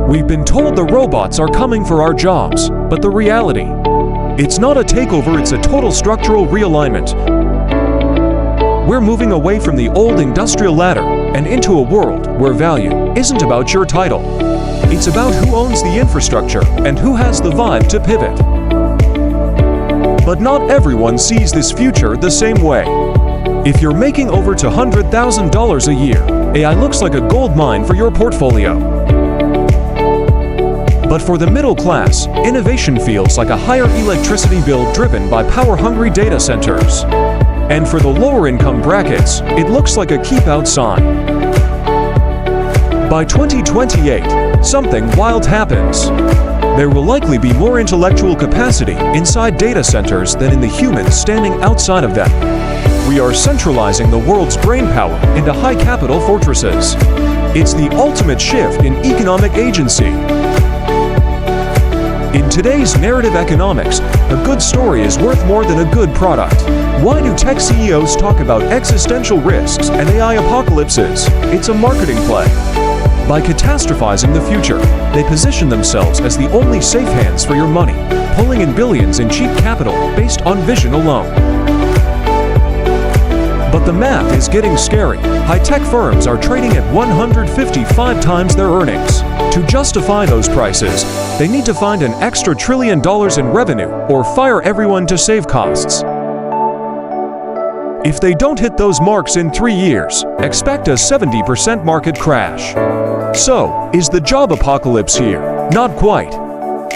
We've been told the robots are coming for our jobs, but the reality, it's not a takeover, it's a total structural realignment. We're moving away from the old industrial ladder and into a world where value isn't about your title. It's about who owns the infrastructure and who has the vibe to pivot. But not everyone sees this future the same way. If you're making over $200,000 a year, AI looks like a gold mine for your portfolio. But for the middle class, innovation feels like a higher electricity bill driven by power-hungry data centers. And for the lower income brackets, it looks like a keep-out sign. By 2028, something wild happens. There will likely be more intellectual capacity inside data centers than in the humans standing outside of them. We are centralizing the world's brainpower into high-capital fortresses. It's the ultimate shift in economic agency. In today's narrative economics, a good story is worth more than a good product. Why do tech CEOs talk about existential risks and AI apocalypses? It's a marketing play. By catastrophizing the future, they position themselves as the only safe hands for your money, pulling in billions in cheap capital based on vision alone. But the math is getting scary. High-tech firms are trading at 155 times their earnings. To justify those prices, they need to find an extra $1 trillion in revenue or fire everyone to save costs. If they don't hit those marks in 3 years, expect a 70% market crash. So, is the job apocalypse here? Not quite.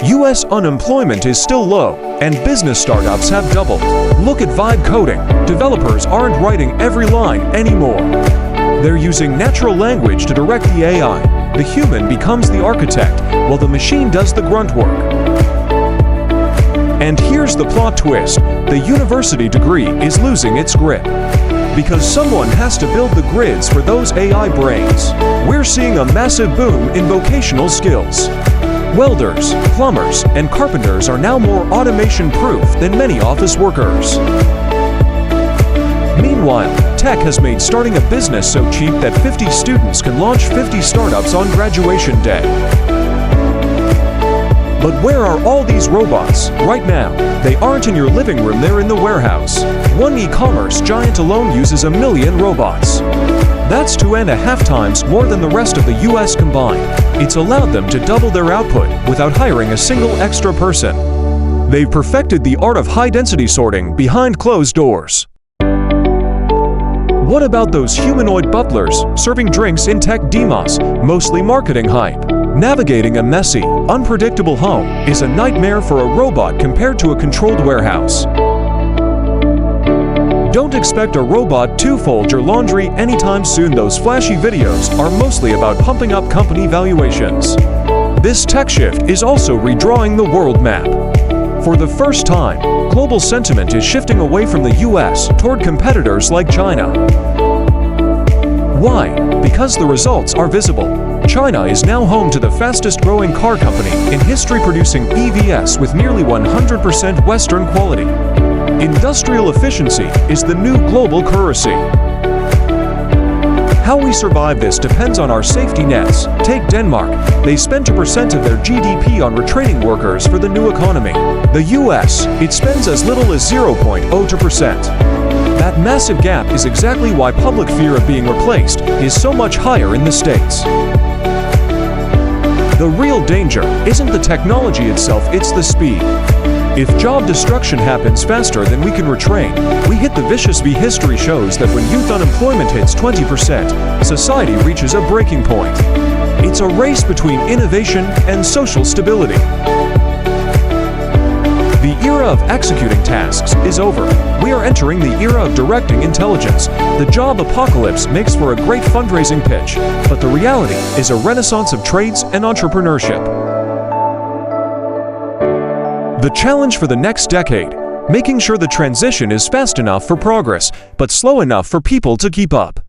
US unemployment is still low, and business startups have doubled. Look at vibe coding. Developers aren't writing every line anymore. They're using natural language to direct the AI. The human becomes the architect, while the machine does the grunt work. And here's the plot twist. The university degree is losing its grip. Because someone has to build the grids for those AI brains. We're seeing a massive boom in vocational skills. Welders, plumbers, and carpenters are now more automation-proof than many office workers. Meanwhile, tech has made starting a business so cheap that 50 students can launch 50 startups on graduation day. But where are all these robots? Right now, they aren't in your living room, they're in the warehouse. One e-commerce giant alone uses 1 million robots. That's 2.5 times more than the rest of the US combined. It's allowed them to double their output without hiring a single extra person. They've perfected the art of high-density sorting behind closed doors. What about those humanoid butlers serving drinks in tech demos, mostly marketing hype? Navigating a messy, unpredictable home is a nightmare for a robot compared to a controlled warehouse. Don't expect a robot to fold your laundry anytime soon. Those flashy videos are mostly about pumping up company valuations. This tech shift is also redrawing the world map. For the first time, global sentiment is shifting away from the US toward competitors like China. Why? Because the results are visible. China is now home to the fastest-growing car company in history, producing EVs with nearly 100% Western quality. Industrial efficiency is the new global currency. How we survive this depends on our safety nets. Take Denmark. They spend 2% of their GDP on retraining workers for the new economy. The US, it spends as little as 0.02%. That massive gap is exactly why public fear of being replaced is so much higher in the States. The real danger isn't the technology itself, it's the speed. If job destruction happens faster than we can retrain, we hit the vicious V. History shows that when youth unemployment hits 20%, society reaches a breaking point. It's a race between innovation and social stability. The era of executing tasks is over. We are entering the era of directing intelligence. The job apocalypse makes for a great fundraising pitch, but the reality is a renaissance of trades and entrepreneurship. The challenge for the next decade, making sure the transition is fast enough for progress, but slow enough for people to keep up.